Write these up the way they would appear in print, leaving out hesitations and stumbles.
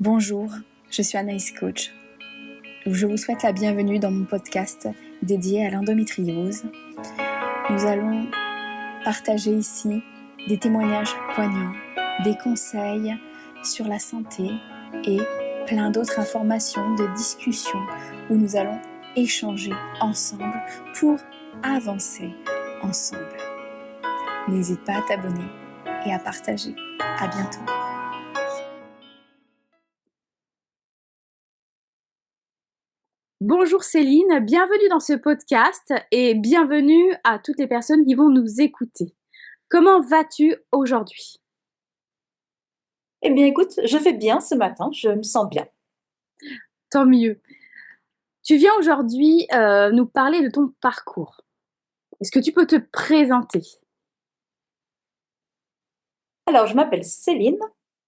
Bonjour, je suis Anaïs Coach. Je vous souhaite la bienvenue dans mon podcast dédié à l'endométriose. Nous allons partager ici des témoignages poignants, des conseils sur la santé et plein d'autres informations de discussion où nous allons échanger ensemble pour avancer ensemble. N'hésite pas à t'abonner et à partager. À bientôt. Bonjour Céline, bienvenue dans ce podcast et bienvenue à toutes les personnes qui vont nous écouter. Comment vas-tu aujourd'hui? Eh bien, écoute, je vais bien ce matin, je me sens bien. Tant mieux. Tu viens aujourd'hui nous parler de ton parcours. Est-ce que tu peux te présenter? Alors, je m'appelle Céline,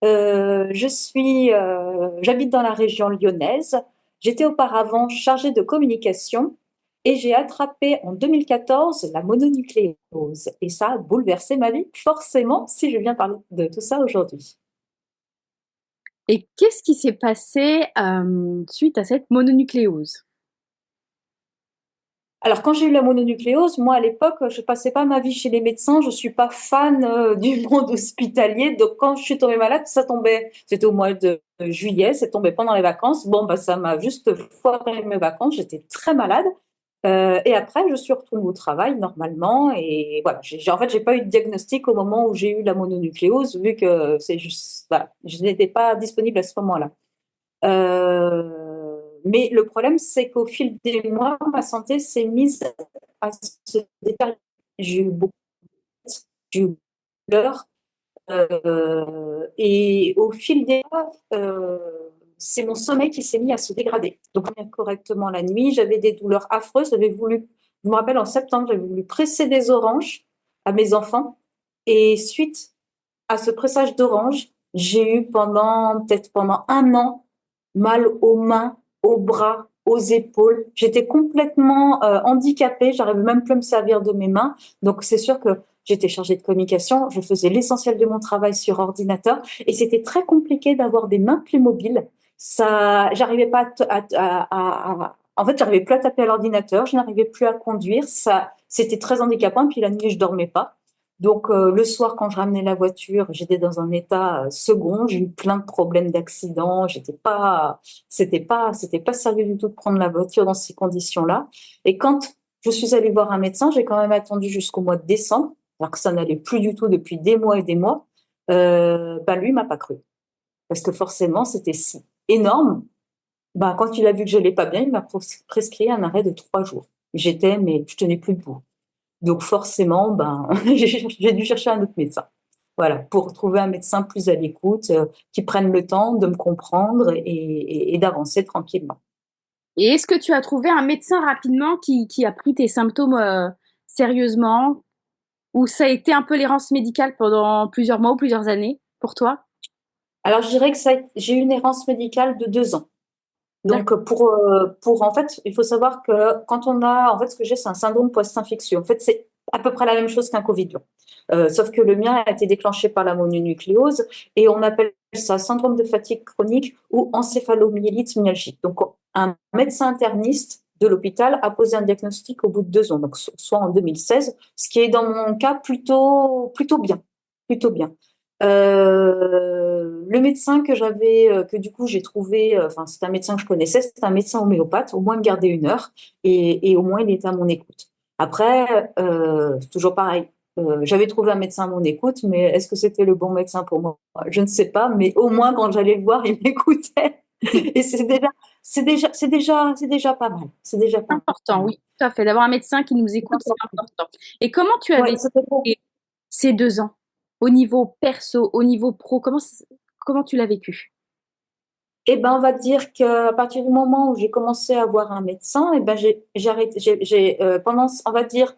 j'habite dans la région lyonnaise. J'étais auparavant chargée de communication et j'ai attrapé en 2014 la mononucléose. Et ça a bouleversé ma vie, forcément, si je viens parler de tout ça aujourd'hui. Et qu'est-ce qui s'est passé suite à cette mononucléose? Alors, quand j'ai eu la mononucléose, moi, à l'époque, je passais pas ma vie chez les médecins. Je suis pas fan du monde hospitalier. Donc, quand je suis tombée malade, ça tombait. C'était au mois de juillet, ça tombait pendant les vacances. Bon, bah, ça m'a juste foiré mes vacances. J'étais très malade. Et après, je suis retournée au travail normalement. Et voilà, en fait, j'ai pas eu de diagnostic au moment où j'ai eu la mononucléose, vu que c'est juste, voilà, je n'étais pas disponible à ce moment-là. Mais le problème, c'est qu'au fil des mois, ma santé s'est mise à se détériorer. J'ai eu beaucoup j'ai eu peur. Et au fil des mois, c'est mon sommeil qui s'est mis à se dégrader. Donc, dormir correctement la nuit, j'avais des douleurs affreuses. Je me rappelle en septembre, j'avais voulu presser des oranges à mes enfants. Et suite à ce pressage d'orange, j'ai eu peut-être pendant un an, mal aux mains, aux bras, aux épaules. J'étais complètement handicapée, j'arrivais même plus à me servir de mes mains. Donc c'est sûr que j'étais chargée de communication, je faisais l'essentiel de mon travail sur ordinateur et c'était très compliqué d'avoir des mains plus mobiles. Ça, j'arrivais pas en fait, j'arrivais plus à taper à l'ordinateur, je n'arrivais plus à conduire. Ça, c'était très handicapant. Puis la nuit, je dormais pas. Donc le soir, quand je ramenais la voiture, j'étais dans un état second. J'ai eu plein de problèmes d'accidents. C'était pas sérieux du tout de prendre la voiture dans ces conditions-là. Et quand je suis allée voir un médecin, j'ai quand même attendu jusqu'au mois de décembre, alors que ça n'allait plus du tout depuis des mois et des mois. Bah lui, il m'a pas cru, parce que forcément, c'était si énorme. Bah quand il a vu que je n'allais pas bien, il m'a prescrit un arrêt de 3 jours. Mais je tenais plus debout. Donc forcément, ben, j'ai dû chercher un autre médecin. Voilà, pour trouver un médecin plus à l'écoute, qui prenne le temps de me comprendre et d'avancer tranquillement. Et est-ce que tu as trouvé un médecin rapidement qui a pris tes symptômes sérieusement? Ou ça a été un peu l'errance médicale pendant plusieurs mois ou plusieurs années pour toi? Alors je dirais que j'ai eu une errance médicale de 2 ans. Donc, D'accord. en fait, il faut savoir que quand en fait, ce que j'ai, c'est un syndrome post-infectieux. En fait, c'est à peu près la même chose qu'un Covid long. Sauf que le mien a été déclenché par la mononucléose et on appelle ça syndrome de fatigue chronique ou encéphalomyélite myalgique. Donc, un médecin interniste de l'hôpital a posé un diagnostic au bout de 2 ans, donc soit en 2016, ce qui est dans mon cas plutôt bien, plutôt bien. Le médecin que du coup j'ai trouvé, enfin c'est un médecin que je connaissais, c'est un médecin homéopathe. Au moins il me gardait 1 heure et au moins il était à mon écoute. Après, c'est toujours pareil. J'avais trouvé un médecin à mon écoute, mais est-ce que c'était le bon médecin pour moi? Je ne sais pas, mais au moins quand j'allais le voir, il m'écoutait. Et c'est déjà pas mal. C'est déjà pas Important, mal. oui, tout à fait. D'avoir un médecin qui nous écoute, c'est important. Et comment tu as Ouais, c'était bon. vécu ces 2 ans? Au niveau perso, au niveau pro, comment tu l'as vécu? Eh ben, on va dire qu'à partir du moment où j'ai commencé à voir un médecin, eh ben, j'ai arrêté, on va dire,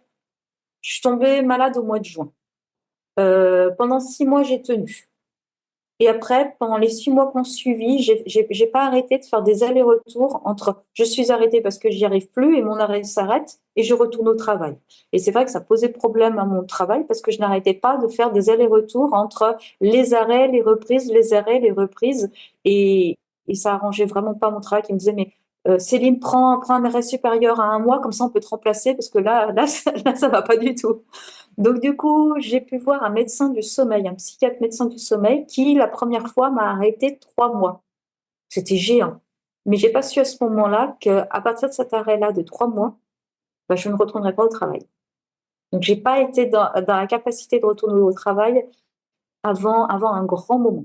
je suis tombée malade au mois de juin. Pendant 6 mois, j'ai tenu. Et après, pendant les 6 mois qu'on suivi, j'ai pas arrêté de faire des allers-retours entre je suis arrêtée parce que j'y arrive plus et mon arrêt s'arrête et je retourne au travail. Et c'est vrai que ça posait problème à mon travail parce que je n'arrêtais pas de faire des allers-retours entre les arrêts, les reprises, les arrêts, les reprises. Et ça arrangeait vraiment pas mon travail qui me disait, mais Céline, prends un arrêt supérieur à 1 mois, comme ça on peut te remplacer parce que là, ça va pas du tout. Donc, du coup, j'ai pu voir un médecin du sommeil, un psychiatre médecin du sommeil, qui, la première fois, m'a arrêté 3 mois. C'était géant. Mais j'ai pas su à ce moment-là qu'à partir de cet arrêt-là de 3 mois, bah, je ne retournerai pas au travail. Donc, j'ai pas été dans la capacité de retourner au travail avant un grand moment.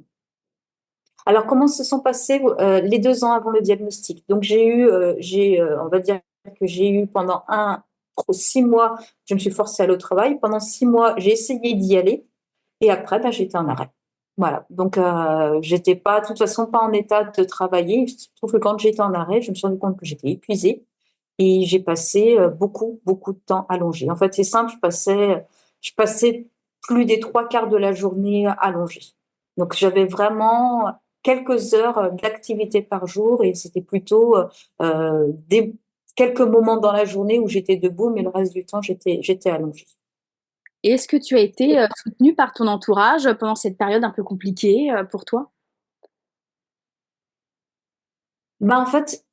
Alors, comment se sont passés les 2 ans avant le diagnostic? Donc, on va dire que j'ai eu pendant 6 mois, je me suis forcée à aller au travail. Pendant 6 mois, j'ai essayé d'y aller. Et après, j'étais en arrêt. Voilà. Donc, j'étais pas, de toute façon, pas en état de travailler. Il se trouve que quand j'étais en arrêt, je me suis rendu compte que j'étais épuisée et j'ai passé beaucoup, beaucoup de temps allongée. En fait, c'est simple, je passais plus des 3 quarts de la journée allongée. Donc, j'avais vraiment quelques heures d'activité par jour et c'était plutôt des quelques moments dans la journée où j'étais debout, mais le reste du temps, j'étais allongée. Et est-ce que tu as été soutenue par ton entourage pendant cette période un peu compliquée pour toi? En fait,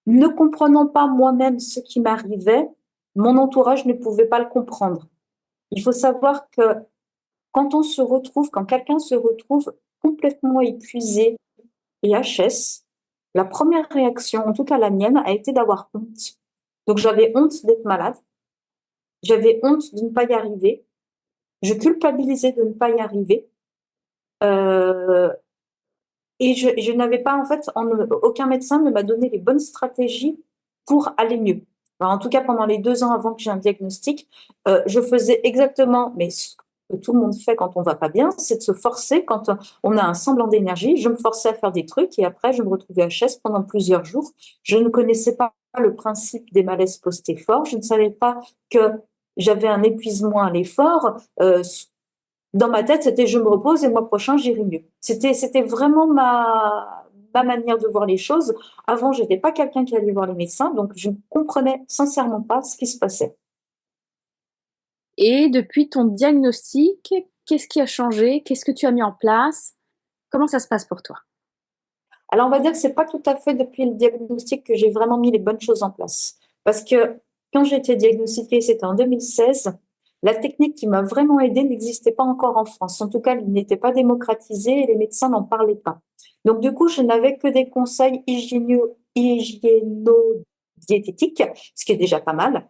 ne comprenant pas moi-même ce qui m'arrivait, mon entourage ne pouvait pas le comprendre. Il faut savoir que quand quelqu'un se retrouve complètement épuisé et HS, la première réaction, en tout cas la mienne, a été d'avoir honte. Donc j'avais honte d'être malade, j'avais honte de ne pas y arriver, je culpabilisais de ne pas y arriver. Euh, Et je n'avais pas, en fait, aucun médecin ne m'a donné les bonnes stratégies pour aller mieux. Alors, en tout cas, pendant les 2 ans avant que j'ai un diagnostic, je faisais exactement, mais ce que tout le monde fait quand on va pas bien, c'est de se forcer quand on a un semblant d'énergie. Je me forçais à faire des trucs et après, je me retrouvais à chaise pendant plusieurs jours. Je ne connaissais pas le principe des malaises post-effort. Je ne savais pas que j'avais un épuisement à l'effort. Dans ma tête, c'était je me repose et le mois prochain, j'irai mieux. C'était vraiment ma manière de voir les choses. Avant, je n'étais pas quelqu'un qui allait voir les médecins, donc je ne comprenais sincèrement pas ce qui se passait. Et depuis ton diagnostic, qu'est-ce qui a changé? Qu'est-ce que tu as mis en place? Comment ça se passe pour toi? Alors, on va dire que c'est pas tout à fait depuis le diagnostic que j'ai vraiment mis les bonnes choses en place. Parce que quand j'ai été diagnostiquée, c'était en 2016, la technique qui m'a vraiment aidée n'existait pas encore en France. En tout cas, elle n'était pas démocratisée et les médecins n'en parlaient pas. Donc, du coup, je n'avais que des conseils hygiéno-diététiques, ce qui est déjà pas mal.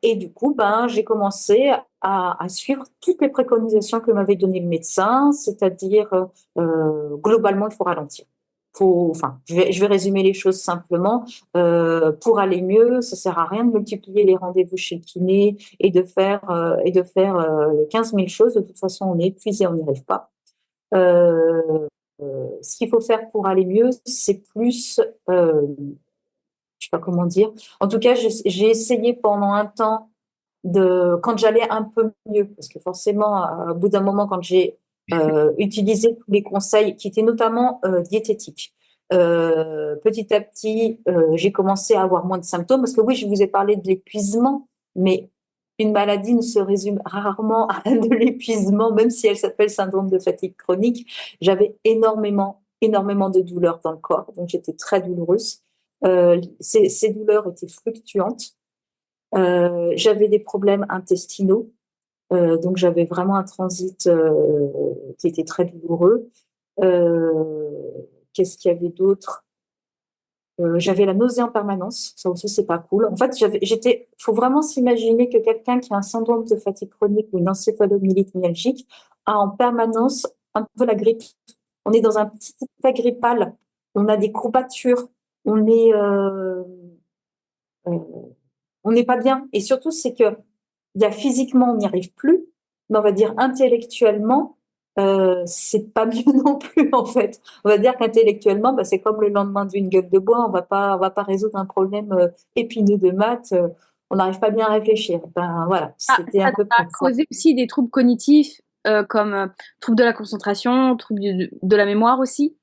Et du coup, j'ai commencé à suivre toutes les préconisations que m'avait donné le médecin, c'est-à-dire globalement, il faut ralentir. Je vais résumer les choses simplement. Pour aller mieux, ça sert à rien de multiplier les rendez-vous chez le kiné et de faire 15 000 choses. De toute façon, on est épuisé, on n'y arrive pas. Ce qu'il faut faire pour aller mieux, c'est plus, je sais pas comment dire. En tout cas, j'ai essayé pendant un temps quand j'allais un peu mieux, parce que forcément, au bout d'un moment, quand j'ai utilisé tous les conseils qui étaient notamment diététiques, petit à petit, j'ai commencé à avoir moins de symptômes, parce que oui, je vous ai parlé de l'épuisement, mais une maladie ne se résume rarement à de l'épuisement, même si elle s'appelle syndrome de fatigue chronique. J'avais énormément, énormément de douleurs dans le corps, donc j'étais très douloureuse. Ces douleurs étaient fluctuantes. J'avais des problèmes intestinaux, donc j'avais vraiment un transit qui était très douloureux. Qu'est-ce qu'il y avait d'autre? J'avais la nausée en permanence, ça aussi c'est pas cool. En fait, faut vraiment s'imaginer que quelqu'un qui a un syndrome de fatigue chronique ou une encéphalomyélite myalgique a en permanence un peu la grippe. On est dans un petit état grippal, on a des courbatures, on est euh, on n'est pas bien. Et surtout, c'est que physiquement, on n'y arrive plus, mais on va dire intellectuellement, c'est pas mieux non plus, en fait. On va dire qu'intellectuellement, c'est comme le lendemain d'une gueule de bois, on va pas résoudre un problème épineux de maths, on n'arrive pas bien à réfléchir. Voilà, Ah, c'était ça à peu t'a près ça. causé aussi des troubles cognitifs comme troubles de la concentration, troubles de la mémoire aussi?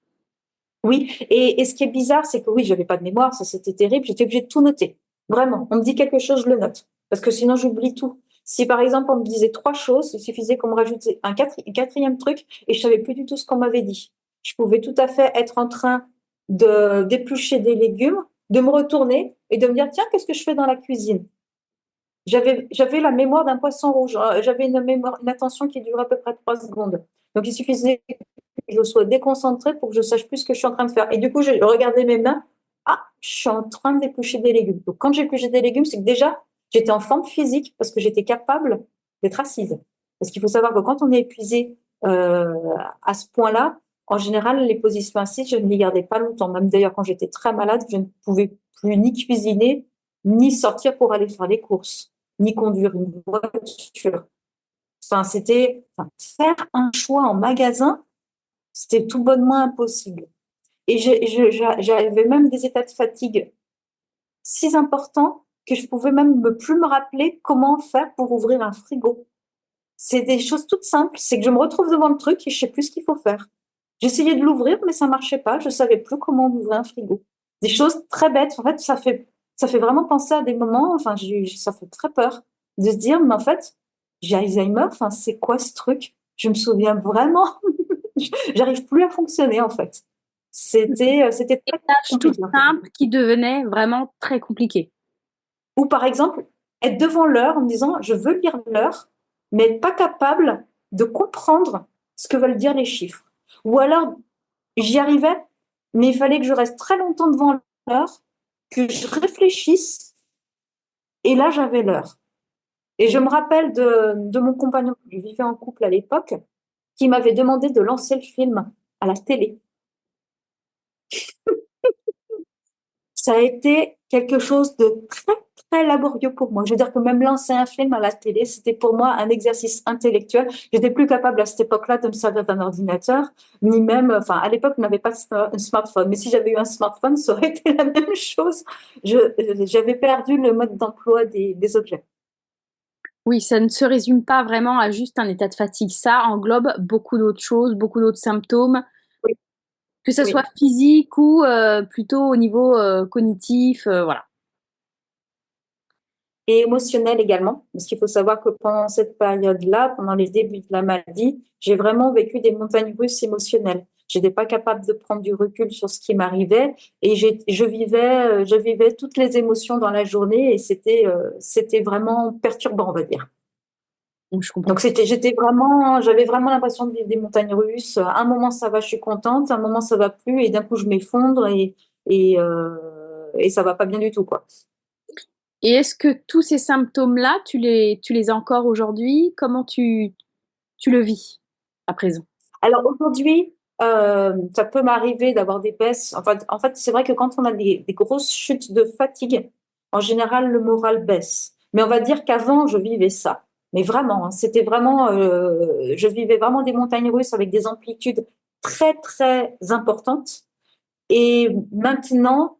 Oui, et ce qui est bizarre, c'est que oui, j'avais pas de mémoire, ça c'était terrible, j'étais obligée de tout noter. Vraiment, on me dit quelque chose, je le note, parce que sinon j'oublie tout. Si par exemple on me disait trois choses, il suffisait qu'on me rajoute un quatrième truc et je savais plus du tout ce qu'on m'avait dit. Je pouvais tout à fait être en train de d'éplucher des légumes, de me retourner et de me dire tiens, qu'est-ce que je fais dans la cuisine? J'avais la mémoire d'un poisson rouge, j'avais une attention qui durait à peu près 3 secondes. Donc il suffisait je sois déconcentrée pour que je sache plus ce que je suis en train de faire. Et du coup, je regardais mes mains. Ah, je suis en train d'éplucher des légumes. Donc, quand j'épluchais des légumes, c'est que déjà, j'étais en forme physique parce que j'étais capable d'être assise. Parce qu'il faut savoir que quand on est épuisé à ce point-là, en général, les positions assises, je ne les gardais pas longtemps. Même d'ailleurs, quand j'étais très malade, je ne pouvais plus ni cuisiner, ni sortir pour aller faire les courses, ni conduire une voiture. Faire un choix en magasin, c'était tout bonnement impossible. Et j'avais même des états de fatigue si importants que je pouvais même plus me rappeler comment faire pour ouvrir un frigo. C'est des choses toutes simples, c'est que je me retrouve devant le truc et je sais plus ce qu'il faut faire. J'essayais de l'ouvrir, mais ça marchait pas, je savais plus comment ouvrir un frigo. Des choses très bêtes, en fait, ça fait vraiment penser à des moments, enfin, ça fait très peur de se dire, mais en fait, j'ai Alzheimer, enfin, c'est quoi ce truc? Je me souviens vraiment j'arrive plus à fonctionner en fait. C'était Des très tâches toutes compliqué en fait. simples qui devenaient vraiment très compliquées. Ou par exemple, être devant l'heure en me disant je veux lire l'heure, mais être pas capable de comprendre ce que veulent dire les chiffres. Ou alors, j'y arrivais, mais il fallait que je reste très longtemps devant l'heure, que je réfléchisse, et là j'avais l'heure. Et je me rappelle de mon compagnon, je vivais en couple à l'époque, qui m'avait demandé de lancer le film à la télé. Ça a été quelque chose de très, très laborieux pour moi. Je veux dire que même lancer un film à la télé, c'était pour moi un exercice intellectuel. J'étais plus capable à cette époque-là de me servir d'un ordinateur, ni même, enfin, à l'époque, on n'avait pas un smartphone. Mais si j'avais eu un smartphone, ça aurait été la même chose. J'avais perdu le mode d'emploi des objets. Oui, ça ne se résume pas vraiment à juste un état de fatigue. Ça englobe beaucoup d'autres choses, beaucoup d'autres symptômes, Oui, que ça soit oui. physique ou plutôt au niveau cognitif, voilà. Et émotionnel également, parce qu'il faut savoir que pendant cette période-là, pendant les débuts de la maladie, j'ai vraiment vécu des montagnes russes émotionnelles. Je n'étais pas capable de prendre du recul sur ce qui m'arrivait et je vivais toutes les émotions dans la journée et c'était vraiment perturbant, on va dire. Donc je comprends. Donc j'avais vraiment l'impression de vivre des montagnes russes. Un moment ça va, je suis contente, un moment ça va plus et d'un coup je m'effondre et ça va pas bien du tout, quoi. Et est-ce que tous ces symptômes-là, tu les as encore aujourd'hui? Comment tu le vis à présent? Alors aujourd'hui, ça peut m'arriver d'avoir des baisses. En fait, c'est vrai que quand on a des grosses chutes de fatigue, en général, le moral baisse. Mais on va dire qu'avant, je vivais ça. Mais vraiment, hein, c'était vraiment, je vivais vraiment des montagnes russes avec des amplitudes très, très importantes. Et maintenant,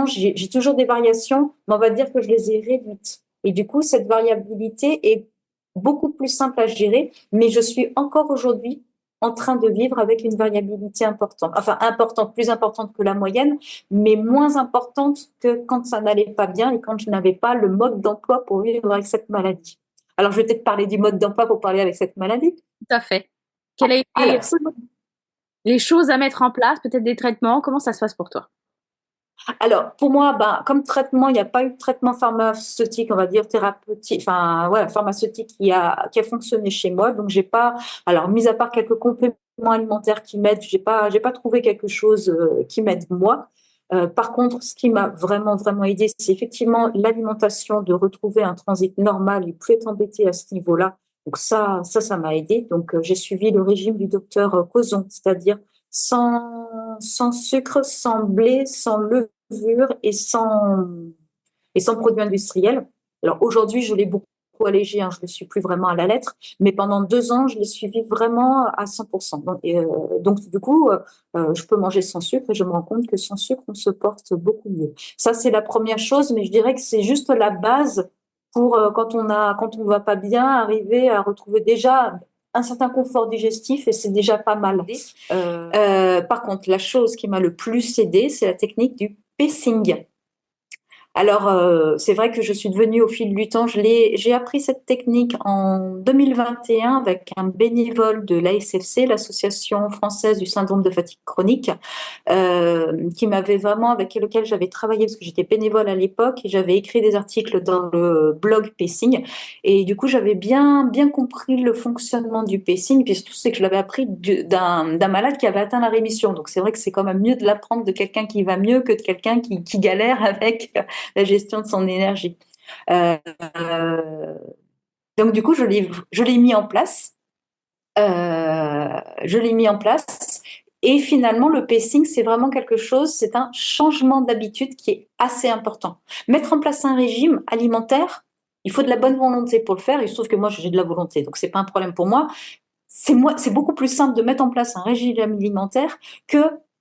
j'ai toujours des variations, mais on va dire que je les ai réduites. Et du coup, cette variabilité est beaucoup plus simple à gérer, mais je suis encore aujourd'hui en train de vivre avec une variabilité importante. Enfin, importante, plus importante que la moyenne, mais moins importante que quand ça n'allait pas bien et quand je n'avais pas le mode d'emploi pour vivre avec cette maladie. Alors, je vais peut-être parler du mode d'emploi pour parler avec cette maladie. Tout à fait. Quelles ont été Alors, les choses à mettre en place, peut-être des traitements? Comment ça se passe pour toi? Alors, pour moi, ben, comme traitement, il n'y a pas eu de traitement pharmaceutique, on va dire thérapeutique, enfin, ouais, pharmaceutique qui a fonctionné chez moi. Donc, j'ai pas, alors, mis à part quelques compléments alimentaires qui m'aident, j'ai pas trouvé quelque chose qui m'aide moi. Par contre, ce qui m'a vraiment, vraiment aidé, c'est effectivement l'alimentation, de retrouver un transit normal et plus être embêtée à ce niveau-là. Donc, ça m'a aidé. Donc, j'ai suivi le régime du docteur Causon, c'est-à-dire sans sucre, sans blé, sans levure et sans produits industriels. Alors aujourd'hui, je l'ai beaucoup allégé, hein, je ne le suis plus vraiment à la lettre, mais pendant 2 ans, je l'ai suivi vraiment à 100%. Donc du coup, je peux manger sans sucre et je me rends compte que sans sucre, on se porte beaucoup mieux. Ça, c'est la première chose, mais je dirais que c'est juste la base pour quand on va pas bien, arriver à retrouver déjà un certain confort digestif et c'est déjà pas mal. Par contre, la chose qui m'a le plus aidée, c'est la technique du pacing. Alors, c'est vrai que je suis devenue au fil du temps, j'ai appris cette technique en 2021 avec un bénévole de l'ASFC, l'Association française du syndrome de fatigue chronique, qui m'avait vraiment, avec lequel j'avais travaillé parce que j'étais bénévole à l'époque et j'avais écrit des articles dans le blog Pacing. Et du coup, j'avais bien compris le fonctionnement du pacing. Puis surtout, c'est que je l'avais appris d'un malade qui avait atteint la rémission. Donc, c'est vrai que c'est quand même mieux de l'apprendre de quelqu'un qui va mieux que de quelqu'un qui galère avec la gestion de son énergie. Euh, donc du coup, je l'ai mis en place. Je l'ai mis en place. Et finalement, le pacing, c'est vraiment quelque chose, c'est un changement d'habitude qui est assez important. Mettre en place un régime alimentaire, il faut de la bonne volonté pour le faire. Il se trouve que moi, j'ai de la volonté, donc c'est pas un problème pour moi. C'est beaucoup plus simple de mettre en place un régime alimentaire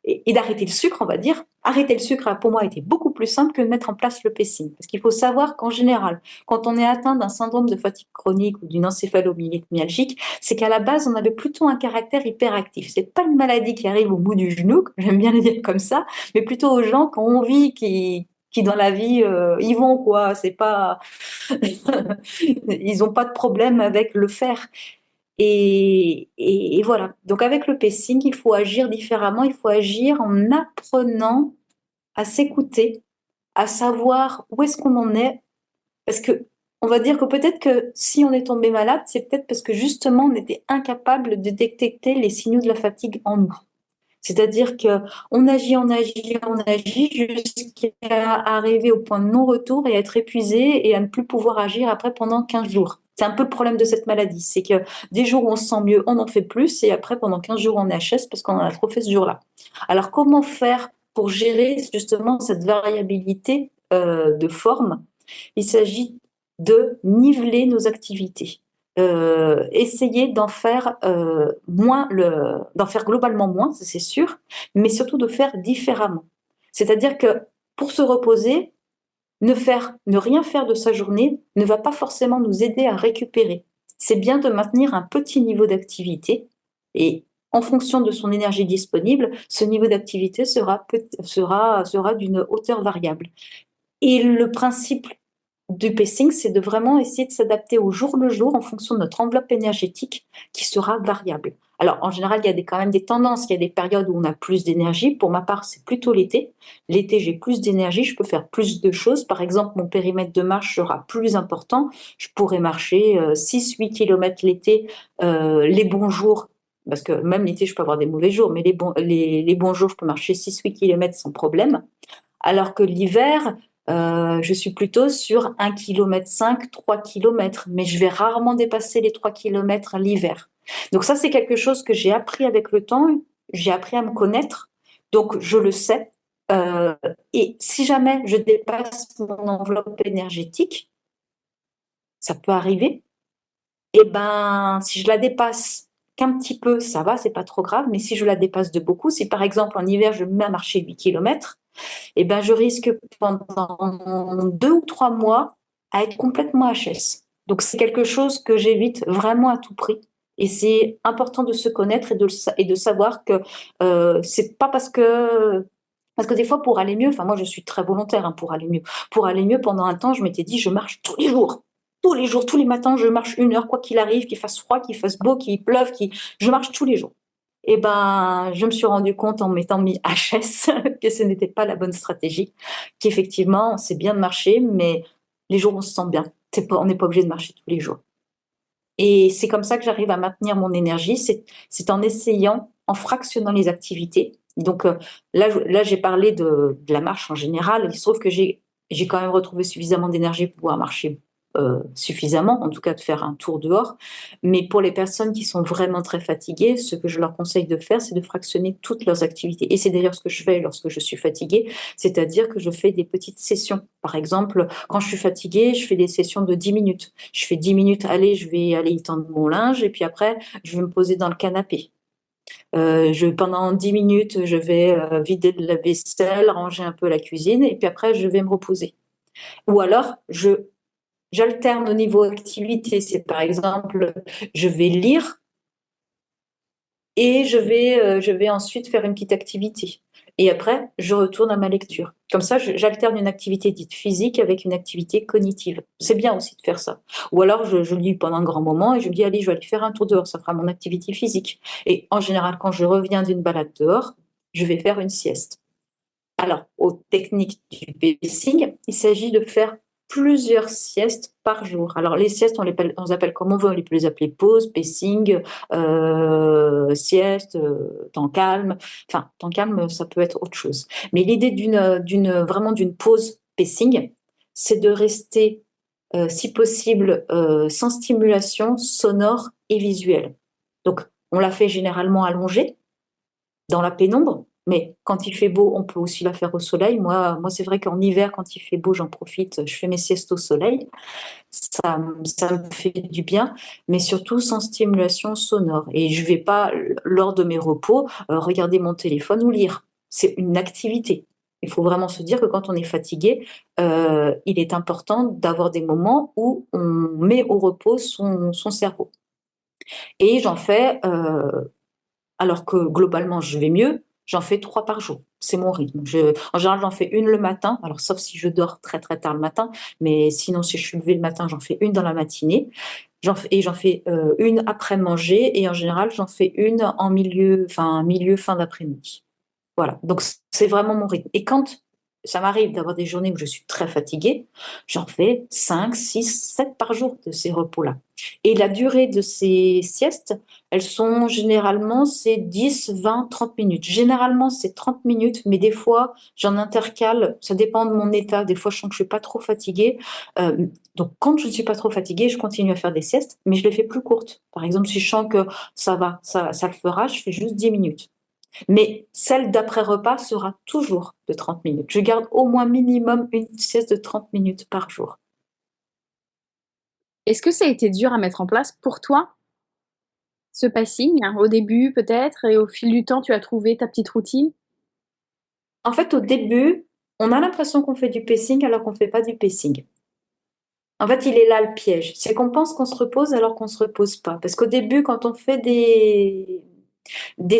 et d'arrêter le sucre, on va dire. Arrêter le sucre, pour moi, était beaucoup plus simple que de mettre en place le pacing. Parce qu'il faut savoir qu'en général, quand on est atteint d'un syndrome de fatigue chronique ou d'une encéphalomyélite myalgique, c'est qu'à la base, on avait plutôt un caractère hyperactif. C'est pas une maladie qui arrive au bout du genou, j'aime bien le dire comme ça, mais plutôt aux gens qui ont envie, qui dans la vie, ils vont, quoi. C'est pas, ils ont pas de problème avec le faire. Et voilà. Donc avec le pacing, il faut agir différemment, il faut agir en apprenant à s'écouter, à savoir où est-ce qu'on en est. Parce que on va dire que peut-être que si on est tombé malade, c'est peut-être parce que justement on était incapable de détecter les signaux de la fatigue en nous. C'est-à-dire que on agit jusqu'à arriver au point de non-retour et à être épuisé et à ne plus pouvoir agir après pendant 15 jours. C'est un peu le problème de cette maladie, c'est que des jours où on se sent mieux, on en fait plus et après pendant 15 jours on est HS parce qu'on en a trop fait ce jour-là. Alors comment faire pour gérer justement cette variabilité de forme? Il s'agit de niveler nos activités. Essayer d'en faire d'en faire globalement moins, ça c'est sûr, mais surtout de faire différemment. C'est-à-dire que pour se reposer, ne rien faire de sa journée ne va pas forcément nous aider à récupérer. C'est bien de maintenir un petit niveau d'activité et en fonction de son énergie disponible, ce niveau d'activité sera d'une hauteur variable. Et le principe du pacing, c'est de vraiment essayer de s'adapter au jour le jour en fonction de notre enveloppe énergétique qui sera variable. Alors, en général, il y a quand même des tendances. Il y a des périodes où on a plus d'énergie. Pour ma part, c'est plutôt l'été. L'été, j'ai plus d'énergie, je peux faire plus de choses. Par exemple, mon périmètre de marche sera plus important. Je pourrais marcher 6-8 km l'été, les bons jours. Parce que même l'été, je peux avoir des mauvais jours, mais les bons jours, je peux marcher 6-8 km sans problème. Alors que l'hiver, je suis plutôt sur 1,5 km, 3 km, mais je vais rarement dépasser les 3 km l'hiver. Donc ça, c'est quelque chose que j'ai appris avec le temps, j'ai appris à me connaître, donc je le sais. Euh, et si jamais je dépasse mon enveloppe énergétique, ça peut arriver, et ben si je la dépasse qu'un petit peu, ça va, c'est pas trop grave, mais si je la dépasse de beaucoup, si par exemple en hiver je me mets à marcher 8 km, eh ben, je risque pendant 2 ou 3 mois à être complètement HS. Donc, c'est quelque chose que j'évite vraiment à tout prix. Et c'est important de se connaître et de savoir que c'est pas parce que des fois, pour aller mieux, enfin, moi, je suis très volontaire hein, pour aller mieux. Pour aller mieux, pendant un temps, je m'étais dit, je marche tous les jours. Tous les jours, tous les matins, je marche 1 heure, quoi qu'il arrive, qu'il fasse froid, qu'il fasse beau, qu'il pleuve, je marche tous les jours. Et ben, je me suis rendu compte en m'étant mis HS que ce n'était pas la bonne stratégie, qu'effectivement, c'est bien de marcher, mais les jours où on se sent bien. On n'est pas obligé de marcher tous les jours. Et c'est comme ça que j'arrive à maintenir mon énergie, c'est en essayant, en fractionnant les activités. Donc là, j'ai parlé de la marche en général. Il se trouve que j'ai quand même retrouvé suffisamment d'énergie pour pouvoir marcher suffisamment, en tout cas de faire un tour dehors. Mais pour les personnes qui sont vraiment très fatiguées, ce que je leur conseille de faire, c'est de fractionner toutes leurs activités. Et c'est d'ailleurs ce que je fais lorsque je suis fatiguée, c'est-à-dire que je fais des petites sessions. Par exemple, quand je suis fatiguée, je fais des sessions de 10 minutes. Je fais 10 minutes, allez, je vais aller étendre mon linge, et puis après, je vais me poser dans le canapé. Pendant 10 minutes, je vais vider de la vaisselle, ranger un peu la cuisine, et puis après, je vais me reposer. Ou alors, j'alterne au niveau activité. C'est par exemple, je vais lire et je vais ensuite faire une petite activité. Et après, je retourne à ma lecture. Comme ça, j'alterne une activité dite physique avec une activité cognitive. C'est bien aussi de faire ça. Ou alors, je lis pendant un grand moment et je me dis, allez, je vais aller faire un tour dehors, ça fera mon activité physique. Et en général, quand je reviens d'une balade dehors, je vais faire une sieste. Alors, aux techniques du pacing, il s'agit de faire plusieurs siestes par jour. Alors, les siestes, on les appelle comme on veut, on peut les appeler pause, pacing, sieste, temps calme. Enfin, temps calme, ça peut être autre chose. Mais l'idée vraiment d'une pause pacing, c'est de rester, si possible, sans stimulation sonore et visuelle. Donc, on la fait généralement allongée dans la pénombre, mais quand il fait beau, on peut aussi la faire au soleil. Moi c'est vrai qu'en hiver, quand il fait beau, j'en profite, je fais mes siestes au soleil. Ça me fait du bien, mais surtout sans stimulation sonore. Et je ne vais pas, lors de mes repos, regarder mon téléphone ou lire. C'est une activité. Il faut vraiment se dire que quand on est fatigué, il est important d'avoir des moments où on met au repos son cerveau. Et j'en fais alors que globalement je vais mieux, j'en fais 3 par jour. C'est mon rythme. En général, j'en fais une le matin, alors sauf si je dors très très tard le matin, mais sinon si je suis levée le matin, j'en fais une dans la matinée. J'en fais une après manger et en général, j'en fais une en milieu fin d'après-midi. Voilà, donc c'est vraiment mon rythme. Et quand ça m'arrive d'avoir des journées où je suis très fatiguée, j'en fais 5, 6, 7 par jour de ces repos-là. Et la durée de ces siestes, elles sont généralement, c'est 10, 20, 30 minutes. Généralement, c'est 30 minutes, mais des fois, j'en intercale, ça dépend de mon état. Des fois, je sens que je suis pas trop fatiguée. Donc, quand je ne suis pas trop fatiguée, je continue à faire des siestes, mais je les fais plus courtes. Par exemple, si je sens que ça va, ça le fera, je fais juste 10 minutes. Mais celle d'après-repas sera toujours de 30 minutes. Je garde au moins minimum une sieste de 30 minutes par jour. Est-ce que ça a été dur à mettre en place pour toi, ce pacing, hein, au début peut-être, et au fil du temps, tu as trouvé ta petite routine? En fait, au début, on a l'impression qu'on fait du pacing alors qu'on ne fait pas du pacing. En fait, il est là le piège. C'est qu'on pense qu'on se repose alors qu'on ne se repose pas. Parce qu'au début, quand on fait des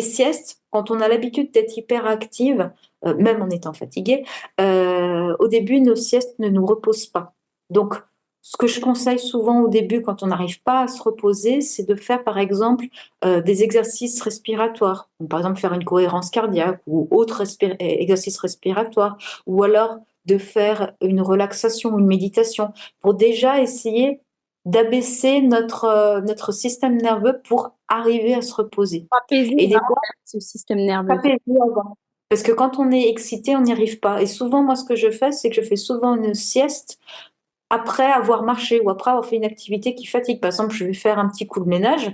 siestes, quand on a l'habitude d'être hyperactive, même en étant fatigué, au début, nos siestes ne nous reposent pas. Donc, ce que je conseille souvent au début, quand on n'arrive pas à se reposer, c'est de faire, par exemple, des exercices respiratoires. Donc, par exemple, faire une cohérence cardiaque ou autre exercice respiratoire. Ou alors de faire une relaxation, une méditation, pour déjà essayer d'abaisser notre système nerveux pour arriver à se reposer. Apaiser Et des vraiment fois, ce système nerveux. taper avant. Parce que quand on est excité, on n'y arrive pas. Et souvent, moi, ce que je fais, c'est que je fais souvent une sieste après avoir marché ou après avoir fait une activité qui fatigue. Par exemple, je vais faire un petit coup de ménage,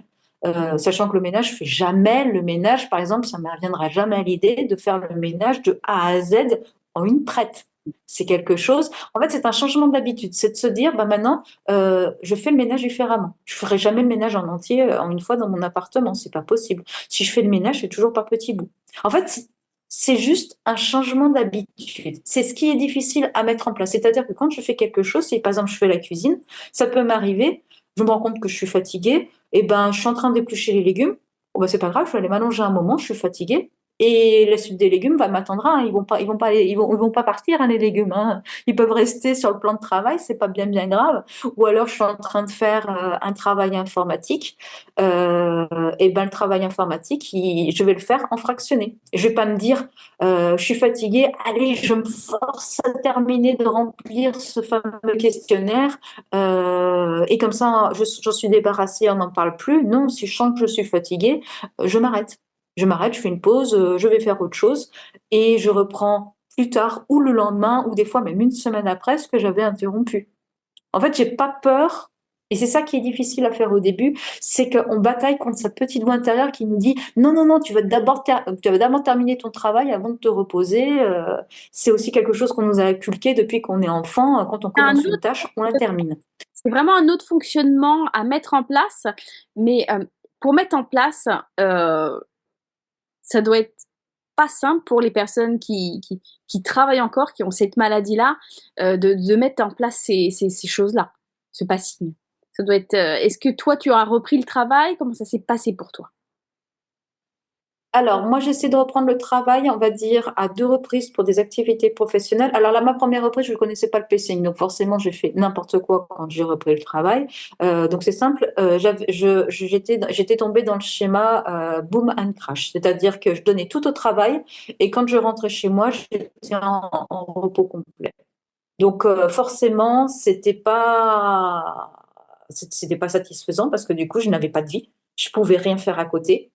sachant que le ménage, je fais jamais le ménage. Par exemple, ça ne me reviendra jamais à l'idée de faire le ménage de A à Z en une traite. C'est quelque chose. En fait, c'est un changement d'habitude. C'est de se dire, bah maintenant, je fais le ménage différemment. Je ferai jamais le ménage en entier en une fois dans mon appartement. C'est pas possible. Si je fais le ménage, c'est toujours par petits bouts. En fait, c'est juste un changement d'habitude. C'est ce qui est difficile à mettre en place. C'est-à-dire que quand je fais quelque chose, si par exemple je fais la cuisine, ça peut m'arriver, je me rends compte que je suis fatiguée, et ben je suis en train d'éplucher les légumes. Oh, ben, c'est pas grave, je vais aller m'allonger un moment, je suis fatiguée. Et la suite des légumes va m'attendre. Hein. Ils vont pas partir les légumes. Hein. Ils peuvent rester sur le plan de travail, c'est pas bien grave. Ou alors je suis en train de faire un travail informatique. Et ben le travail informatique, je vais le faire en fractionné. Je vais pas me dire, je suis fatiguée, allez, je me force à terminer de remplir ce fameux questionnaire, et comme ça, j'en suis débarrassée, on n'en parle plus. Non, si je sens que je suis fatiguée, je m'arrête. Je m'arrête, je fais une pause, je vais faire autre chose et je reprends plus tard ou le lendemain ou des fois même une semaine après ce que j'avais interrompu. En fait, j'ai pas peur. Et c'est ça qui est difficile à faire au début, c'est qu'on bataille contre sa petite voix intérieure qui nous dit non, non, non, tu vas d'abord terminer ton travail avant de te reposer. C'est aussi quelque chose qu'on nous a inculqué depuis qu'on est enfant. Quand on Un commence une autre, tâche, on la termine. c'est vraiment un autre fonctionnement à mettre en place, mais pour mettre en place, ça doit être pas simple pour les personnes qui travaillent encore, qui ont cette maladie-là, de mettre en place ces choses-là. ce passing? Ça doit être. Est-ce que toi, tu as repris le travail? Comment ça s'est passé pour toi? Alors, moi, j'essaie de reprendre le travail, on va dire, à 2 reprises pour des activités professionnelles. Alors là, ma première reprise, je ne connaissais pas le pacing, donc forcément, j'ai fait n'importe quoi quand j'ai repris le travail. Donc c'est simple, j'étais tombée dans le schéma boom and crash, c'est-à-dire que je donnais tout au travail et quand je rentrais chez moi, j'étais en repos complet. Donc forcément, c'était pas satisfaisant parce que du coup, je n'avais pas de vie, je pouvais rien faire à côté.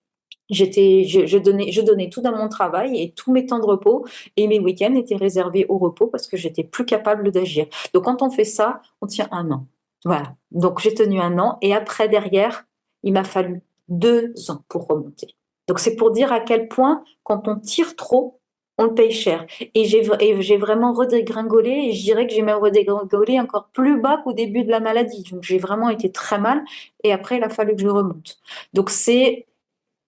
Je donnais tout dans mon travail et tous mes temps de repos et mes week-ends étaient réservés au repos parce que j'étais plus capable d'agir. Donc quand on fait ça, on tient 1 an. Voilà. Donc j'ai tenu 1 an et après derrière, il m'a fallu 2 ans pour remonter. Donc c'est pour dire à quel point quand on tire trop, on le paye cher. Et j'ai vraiment redégringolé et je dirais que j'ai même redégringolé encore plus bas qu'au début de la maladie. Donc j'ai vraiment été très mal et après il a fallu que je remonte. Donc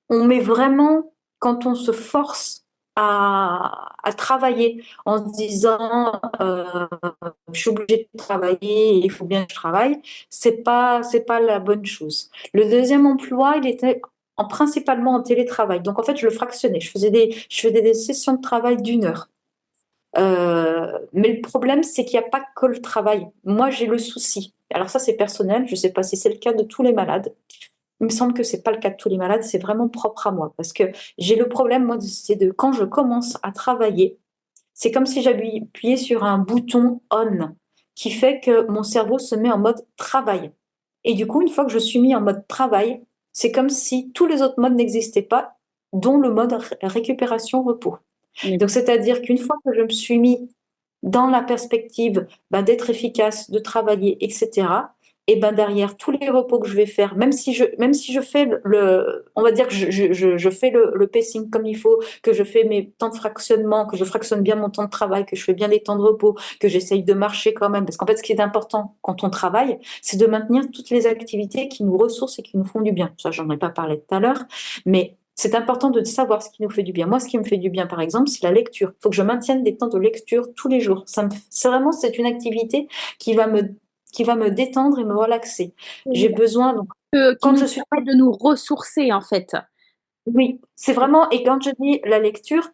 on met vraiment, quand on se force à travailler en se disant je suis obligée de travailler, il faut bien que je travaille, c'est pas la bonne chose. Le deuxième emploi, il était principalement en télétravail. Donc en fait, je le fractionnais. Je faisais des sessions de travail d'1 heure. Mais le problème, c'est qu'il n'y a pas que le travail. Moi, j'ai le souci. Alors ça, c'est personnel. Je ne sais pas si c'est le cas de tous les malades. Il me semble que c'est pas le cas de tous les malades, c'est vraiment propre à moi. Parce que j'ai le problème, moi, c'est de quand je commence à travailler, c'est comme si j'appuyais sur un bouton on qui fait que mon cerveau se met en mode travail. Et du coup, une fois que je suis mis en mode travail, c'est comme si tous les autres modes n'existaient pas, dont le mode récupération-repos. Donc, c'est-à-dire qu'une fois que je me suis mis dans la perspective d'être efficace, de travailler, etc. Et ben derrière tous les repos que je vais faire, même si je fais on va dire que je fais le pacing comme il faut, que je fais mes temps de fractionnement, que je fractionne bien mon temps de travail, que je fais bien les temps de repos, que j'essaye de marcher quand même, parce qu'en fait ce qui est important quand on travaille, c'est de maintenir toutes les activités qui nous ressourcent et qui nous font du bien. Ça, j'en ai pas parlé tout à l'heure, mais c'est important de savoir ce qui nous fait du bien. Moi, ce qui me fait du bien, par exemple, c'est la lecture. Il faut que je maintienne des temps de lecture tous les jours. C'est une activité qui va me détendre et me relaxer. J'ai besoin, donc, Qui quand nous je suis... permet de nous ressourcer, en fait. Oui, c'est vraiment, et quand je dis la lecture,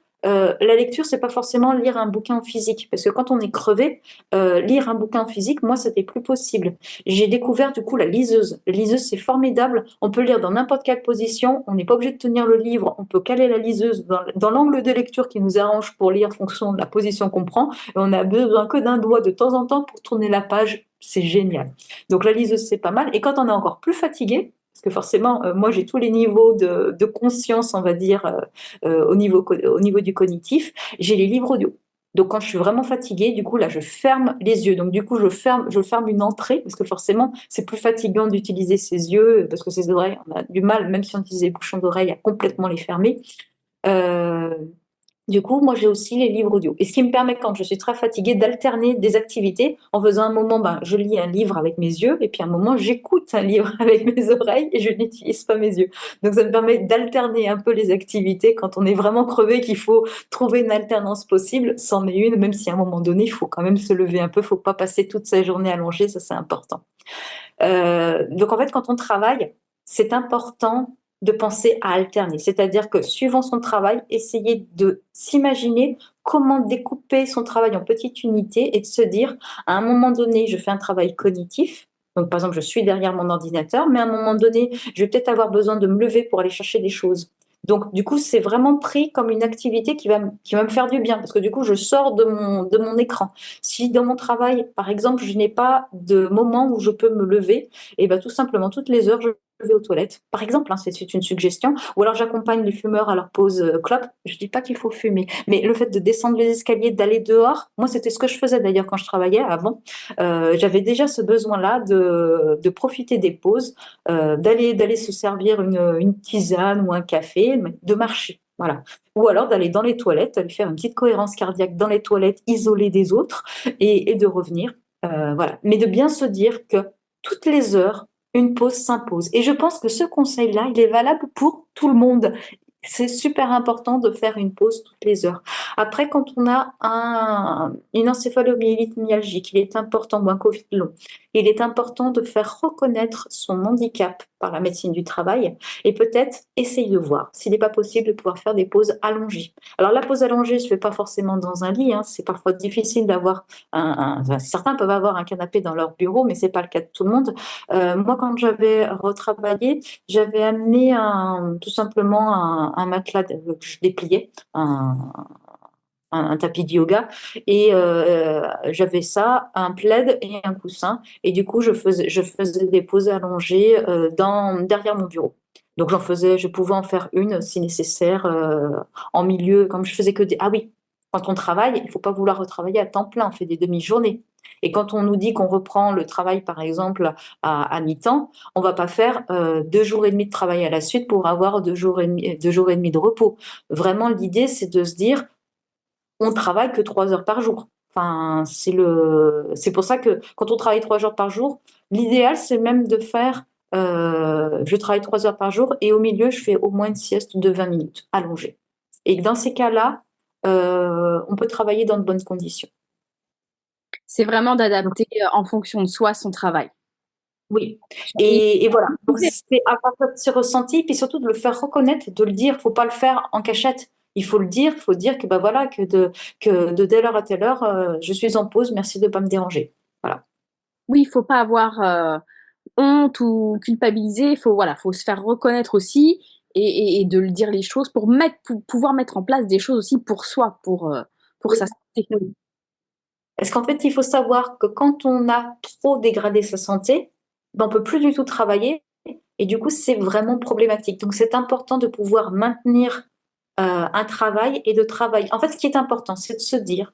c'est pas forcément lire un bouquin en physique, parce que quand on est crevé, lire un bouquin en physique, moi, c'était plus possible. J'ai découvert du coup la liseuse. La liseuse, c'est formidable. On peut lire dans n'importe quelle position. On n'est pas obligé de tenir le livre. On peut caler la liseuse dans l'angle de lecture qui nous arrange pour lire en fonction de la position qu'on prend. Et on a besoin que d'un doigt de temps en temps pour tourner la page. C'est génial. Donc la liseuse, c'est pas mal. Et quand on est encore plus fatigué, parce que forcément, moi, j'ai tous les niveaux de conscience, on va dire, au niveau du cognitif. J'ai les livres audio. Donc, quand je suis vraiment fatiguée, du coup, là, je ferme les yeux. Donc, du coup, je ferme une entrée, parce que forcément, c'est plus fatigant d'utiliser ses yeux, parce que ses oreilles, on a du mal, même si on utilise les bouchons d'oreilles, à complètement les fermer. Euh, du coup, moi, j'ai aussi les livres audio. Et ce qui me permet, quand je suis très fatiguée, d'alterner des activités en faisant un moment, je lis un livre avec mes yeux, et puis un moment, j'écoute un livre avec mes oreilles et je n'utilise pas mes yeux. Donc, ça me permet d'alterner un peu les activités quand on est vraiment crevé, qu'il faut trouver une alternance possible. C'en est une, même si à un moment donné, il faut quand même se lever un peu, il ne faut pas passer toute sa journée allongée, ça c'est important. Donc en fait, quand on travaille, c'est important de penser à alterner. C'est-à-dire que suivant son travail, essayer de s'imaginer comment découper son travail en petites unités et de se dire, à un moment donné, je fais un travail cognitif. Donc, par exemple, je suis derrière mon ordinateur, mais à un moment donné, je vais peut-être avoir besoin de me lever pour aller chercher des choses. Donc, du coup, c'est vraiment pris comme une activité qui va me faire du bien, parce que du coup, je sors de mon écran. Si dans mon travail, par exemple, je n'ai pas de moment où je peux me lever, et bien tout simplement, toutes les heures, je vais aux toilettes. Par exemple, c'est une suggestion. Ou alors, j'accompagne les fumeurs à leur pause clope. Je ne dis pas qu'il faut fumer, mais le fait de descendre les escaliers, d'aller dehors, moi, c'était ce que je faisais d'ailleurs quand je travaillais avant. J'avais déjà ce besoin-là de profiter des pauses, d'aller se servir une tisane ou un café, de marcher. Voilà. Ou alors d'aller dans les toilettes, d'aller faire une petite cohérence cardiaque dans les toilettes, isolées des autres, et de revenir. Voilà. Mais de bien se dire que toutes les heures, une pause s'impose. Et je pense que ce conseil-là, il est valable pour tout le monde. C'est super important de faire une pause toutes les heures. Après, quand on a une encéphalomyélite myalgique, il est important, ou un Covid long, il est important de faire reconnaître son handicap par la médecine du travail et peut-être essayer de voir s'il n'est pas possible de pouvoir faire des pauses allongées. Alors la pause allongée, je ne fais pas forcément dans un lit, hein, c'est parfois difficile d'avoir enfin, certains peuvent avoir un canapé dans leur bureau, mais ce n'est pas le cas de tout le monde. Moi, quand j'avais retravaillé, j'avais amené tout simplement un matelas que je dépliais, un tapis de yoga, et j'avais ça, un plaid et un coussin. Et du coup, je faisais des pauses allongées derrière mon bureau. Donc, je pouvais en faire une si nécessaire en milieu, comme je faisais que des. Ah oui, quand on travaille, il ne faut pas vouloir retravailler à temps plein, on fait des demi-journées. Et quand on nous dit qu'on reprend le travail, par exemple, à mi-temps, on ne va pas faire 2 jours et demi de travail à la suite pour avoir 2 jours et demi de repos. Vraiment, l'idée, c'est de se dire, on travaille que 3 heures par jour. Enfin, c'est pour ça que quand on travaille 3 jours par jour, l'idéal, c'est même de faire, je travaille 3 heures par jour et au milieu, je fais au moins une sieste de 20 minutes allongée. Et dans ces cas-là, on peut travailler dans de bonnes conditions. C'est vraiment d'adapter en fonction de soi son travail. Oui, Et et voilà. Donc, c'est à partir de ces ressentis, puis surtout de le faire reconnaître, de le dire. Il ne faut pas le faire en cachette. Il faut le dire. Il faut dire que, bah voilà, que de telle heure à telle heure, je suis en pause. Merci de ne pas me déranger. Voilà. oui, il faut pas avoir honte ou culpabiliser. Faut se faire reconnaître aussi et de le dire les choses pour pouvoir mettre en place des choses aussi pour soi, pour Oui. sa santé. Oui. Parce qu'en fait, il faut savoir que quand on a trop dégradé sa santé, ben, on ne peut plus du tout travailler. Et du coup, c'est vraiment problématique. Donc, c'est important de pouvoir maintenir un travail et de travailler. En fait, ce qui est important, c'est de se dire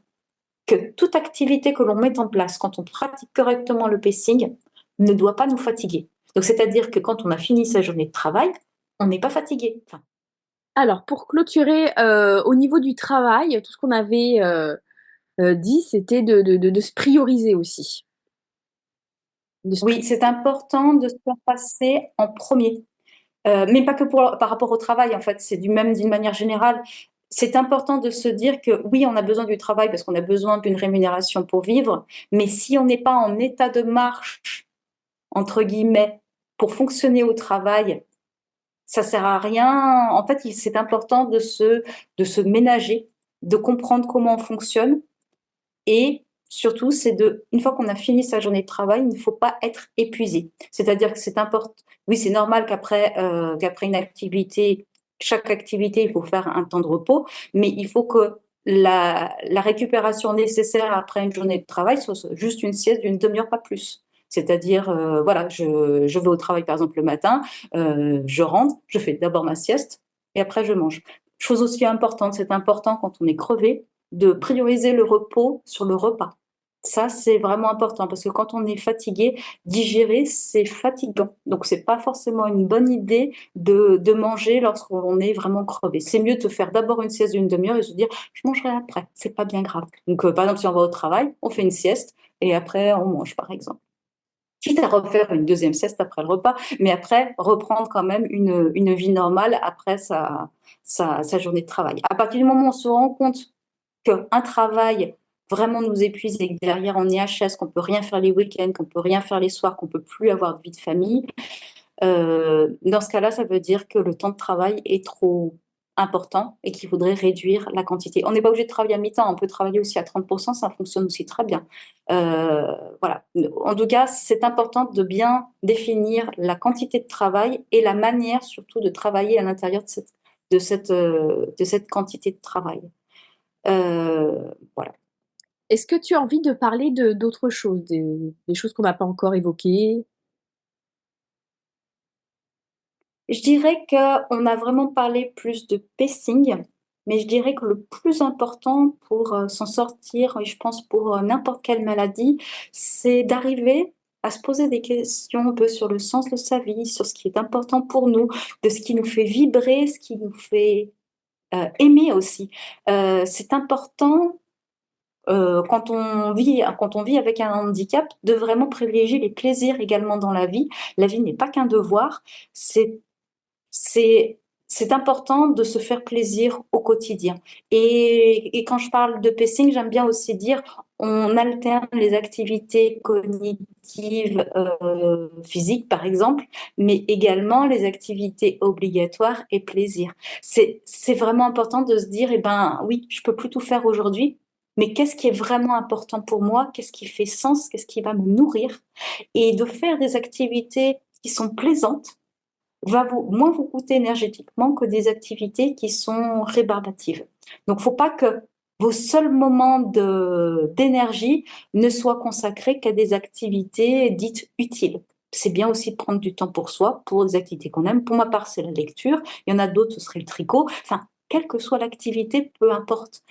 que toute activité que l'on met en place quand on pratique correctement le pacing ne doit pas nous fatiguer. Donc, c'est-à-dire que quand on a fini sa journée de travail, on n'est pas fatigué. Enfin, Alors, pour clôturer, au niveau du travail, tout ce qu'on avait dit, c'était de se prioriser aussi. De se oui, c'est important de se faire passer en premier. Mais pas que par rapport au travail, en fait, c'est d'une manière générale. C'est important de se dire que oui, on a besoin du travail parce qu'on a besoin d'une rémunération pour vivre, mais si on n'est pas en état de marche, entre guillemets, pour fonctionner au travail, ça sert à rien. En fait, c'est important de se ménager, de comprendre comment on fonctionne et surtout, une fois qu'on a fini sa journée de travail, il ne faut pas être épuisé. C'est-à-dire que c'est important. Oui, c'est normal qu'après une activité, chaque activité, il faut faire un temps de repos, mais il faut que la récupération nécessaire après une journée de travail soit juste une sieste d'une demi-heure, pas plus. C'est-à-dire, voilà, je vais au travail par exemple le matin, je rentre, je fais d'abord ma sieste et après je mange. Chose aussi importante, c'est important quand on est crevé, de prioriser le repos sur le repas. Ça, c'est vraiment important parce que quand on est fatigué, digérer, c'est fatigant. Donc, c'est pas forcément une bonne idée de manger lorsqu'on est vraiment crevé. C'est mieux de faire d'abord une sieste d'une demi-heure et se dire, je mangerai après, c'est pas bien grave. Donc, par exemple, si on va au travail, on fait une sieste et après, on mange, par exemple. Quitte à refaire une deuxième sieste après le repas, mais après, reprendre quand même une vie normale après sa journée de travail. À partir du moment où on se rend compte qu'un travail vraiment nous épuise et que derrière on est HS, qu'on peut rien faire les week-ends, qu'on peut rien faire les soirs, qu'on peut plus avoir de vie de famille, dans ce cas-là, ça veut dire que le temps de travail est trop important et qu'il faudrait réduire la quantité. On n'est pas obligé de travailler à mi-temps, on peut travailler aussi à 30%, ça fonctionne aussi très bien. Voilà. En tout cas, c'est important de bien définir la quantité de travail et la manière surtout de travailler à l'intérieur de cette quantité de travail. Voilà. Est-ce que tu as envie de parler d'autres choses, des choses qu'on n'a pas encore évoquées? Je dirais qu'on a vraiment parlé plus de pacing, mais je dirais que le plus important pour s'en sortir, et je pense pour n'importe quelle maladie, c'est d'arriver à se poser des questions un peu sur le sens de sa vie, sur ce qui est important pour nous, de ce qui nous fait vibrer, ce qui nous fait aimer aussi. C'est important quand on vit avec un handicap, de vraiment privilégier les plaisirs également dans la vie. La vie n'est pas qu'un devoir, c'est c'est important de se faire plaisir au quotidien. Et quand je parle de pacing, j'aime bien aussi dire on alterne les activités cognitives physiques, par exemple, mais également les activités obligatoires et plaisir. C'est vraiment important de se dire, eh ben oui, je peux plus tout faire aujourd'hui, mais qu'est-ce qui est vraiment important pour moi? Qu'est-ce qui fait sens? Qu'est-ce qui va me nourrir? Et de faire des activités qui sont plaisantes va moins vous coûter énergétiquement que des activités qui sont rébarbatives. Donc, faut pas que vos seuls moments d'énergie ne soient consacrés qu'à des activités dites utiles. C'est bien aussi de prendre du temps pour soi, pour des activités qu'on aime. Pour ma part, c'est la lecture. Il y en a d'autres, ce serait le tricot. Enfin, quelle que soit l'activité, peu importe.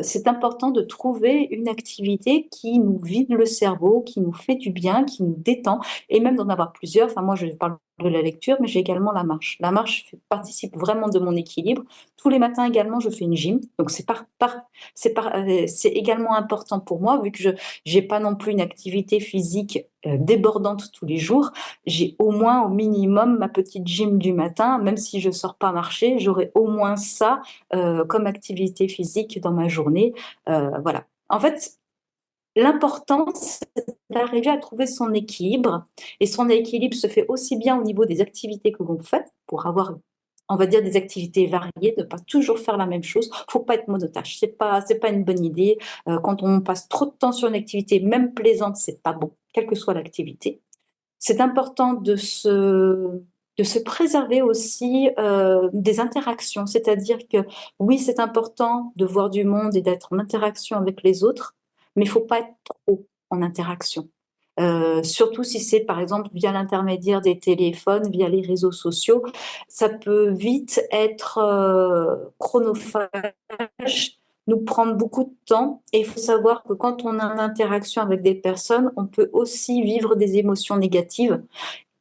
C'est important de trouver une activité qui nous vide le cerveau, qui nous fait du bien, qui nous détend, et même d'en avoir plusieurs. Enfin, moi, je parle de la lecture, mais j'ai également la marche. La marche participe vraiment de mon équilibre. Tous les matins également, je fais une gym. Donc, c'est également important pour moi, vu que je n'ai pas non plus une activité physique débordante tous les jours. J'ai au moins, au minimum, ma petite gym du matin. Même si je ne sors pas marcher, j'aurai au moins ça comme activité physique dans ma journée. Voilà. En fait, l'important, c'est d'arriver à trouver son équilibre. Et son équilibre se fait aussi bien au niveau des activités que l'on fait, pour avoir, on va dire, des activités variées, de ne pas toujours faire la même chose. Il ne faut pas être monotâche. C'est pas une bonne idée. Quand on passe trop de temps sur une activité, même plaisante, c'est pas bon, quelle que soit l'activité. C'est important de se préserver aussi des interactions. C'est-à-dire que oui, c'est important de voir du monde et d'être en interaction avec les autres, mais il ne faut pas être trop en interaction. Surtout si c'est par exemple via l'intermédiaire des téléphones, via les réseaux sociaux, ça peut vite être chronophage, nous prendre beaucoup de temps. Et il faut savoir que quand on est en interaction avec des personnes, on peut aussi vivre des émotions négatives.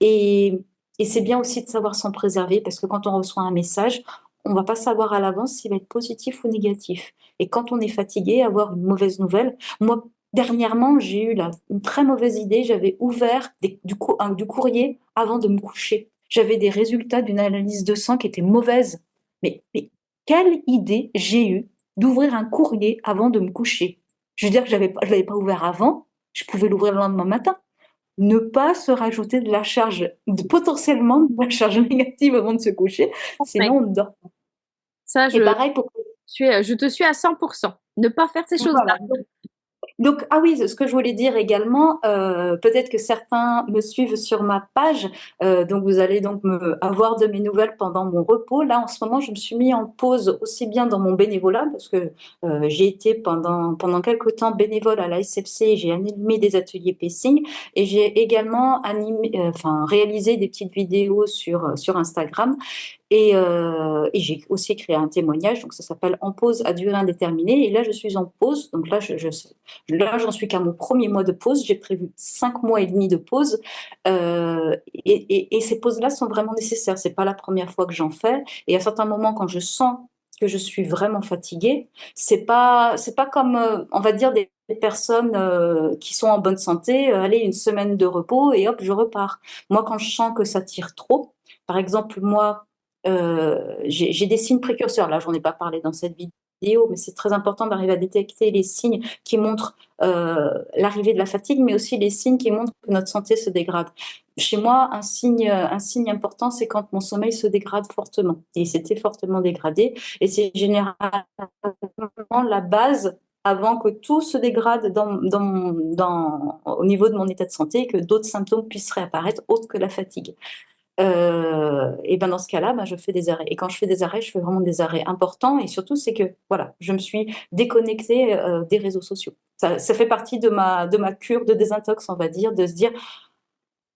Et, et c'est bien aussi de savoir s'en préserver, parce que quand on reçoit un message, on ne va pas savoir à l'avance s'il va être positif ou négatif. Et quand on est fatigué, avoir une mauvaise nouvelle. Moi, dernièrement, j'ai eu une très mauvaise idée. J'avais ouvert du courrier avant de me coucher. J'avais des résultats d'une analyse de sang qui étaient mauvaises. Mais quelle idée j'ai eue d'ouvrir un courrier avant de me coucher? Je veux dire que je ne l'avais pas ouvert avant, je pouvais l'ouvrir le lendemain matin. Ne pas se rajouter potentiellement de la charge négative avant de se coucher, sinon on ne dort pas. Ça, Et pareil pour... je te suis à 100%. Ne pas faire ces choses-là. Voilà. Donc, ah oui, ce que je voulais dire également, peut-être que certains me suivent sur ma page, donc vous allez donc avoir de mes nouvelles pendant mon repos. Là, en ce moment, je me suis mis en pause aussi bien dans mon bénévolat, parce que j'ai été pendant quelques temps bénévole à la SFC, j'ai animé des ateliers pacing, et j'ai également réalisé des petites vidéos sur Instagram. Et j'ai aussi créé un témoignage, donc ça s'appelle En pause à durée indéterminée. Et là, je suis en pause. Donc là, là, j'en suis qu'à mon premier mois de pause. J'ai prévu 5 mois et demi de pause. Et ces pauses-là sont vraiment nécessaires. C'est pas la première fois que j'en fais. Et à certains moments, quand je sens que je suis vraiment fatiguée, c'est pas comme, on va dire, des personnes qui sont en bonne santé. Allez, une semaine de repos et hop, je repars. Moi, quand je sens que ça tire trop, par exemple, moi, j'ai des signes précurseurs. Là, j'en ai pas parlé dans cette vidéo, mais c'est très important d'arriver à détecter les signes qui montrent l'arrivée de la fatigue, mais aussi les signes qui montrent que notre santé se dégrade. Chez moi, un signe important, c'est quand mon sommeil se dégrade fortement. Et il s'était fortement dégradé. Et c'est généralement la base avant que tout se dégrade au niveau de mon état de santé et que d'autres symptômes puissent réapparaître autres que la fatigue. Et ben dans ce cas-là, je fais des arrêts. Et quand je fais des arrêts, je fais vraiment des arrêts importants. Et surtout, c'est que voilà, je me suis déconnectée des réseaux sociaux. Ça fait partie de ma cure de désintox, on va dire, de se dire,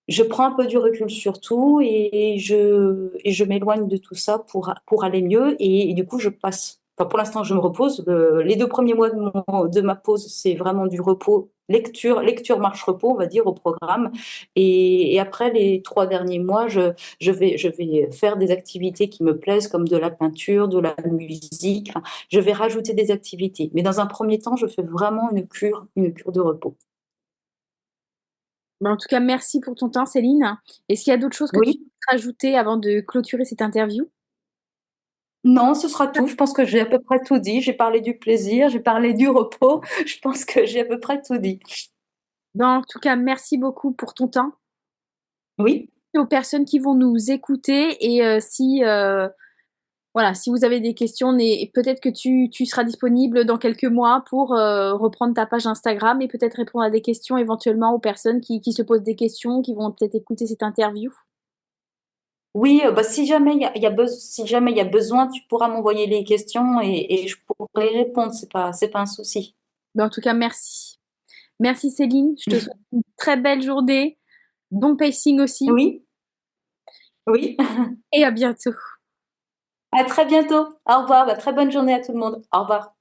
je prends un peu du recul sur tout et je m'éloigne de tout ça pour aller mieux. Et du coup, je passe. Enfin, pour l'instant, je me repose. Les 2 premiers mois de ma pause, c'est vraiment du repos, lecture, marche, repos, on va dire, au programme. Et après, les 3 derniers mois, je vais faire des activités qui me plaisent, comme de la peinture, de la musique. Enfin, je vais rajouter des activités. Mais dans un premier temps, je fais vraiment une cure de repos. En tout cas, merci pour ton temps, Céline. Est-ce qu'il y a d'autres choses que tu Oui. veux rajouter avant de clôturer cette interview? Non, ce sera tout. Je pense que j'ai à peu près tout dit. J'ai parlé du plaisir, j'ai parlé du repos. Je pense que j'ai à peu près tout dit. En tout cas, merci beaucoup pour ton temps. Oui, Et aux personnes qui vont nous écouter et si voilà, si vous avez des questions, peut-être que tu seras disponible dans quelques mois pour reprendre ta page Instagram et peut-être répondre à des questions éventuellement aux personnes qui se posent des questions, qui vont peut-être écouter cette interview. oui. Bah, si jamais si jamais il y a besoin, tu pourras m'envoyer les questions et je pourrai y répondre. C'est pas un souci. En tout cas, merci. Merci Céline, je te souhaite une très belle journée, bon pacing aussi Oui, oui. et à bientôt. À très bientôt. Au revoir. Bah, très bonne journée à tout le monde. Au revoir.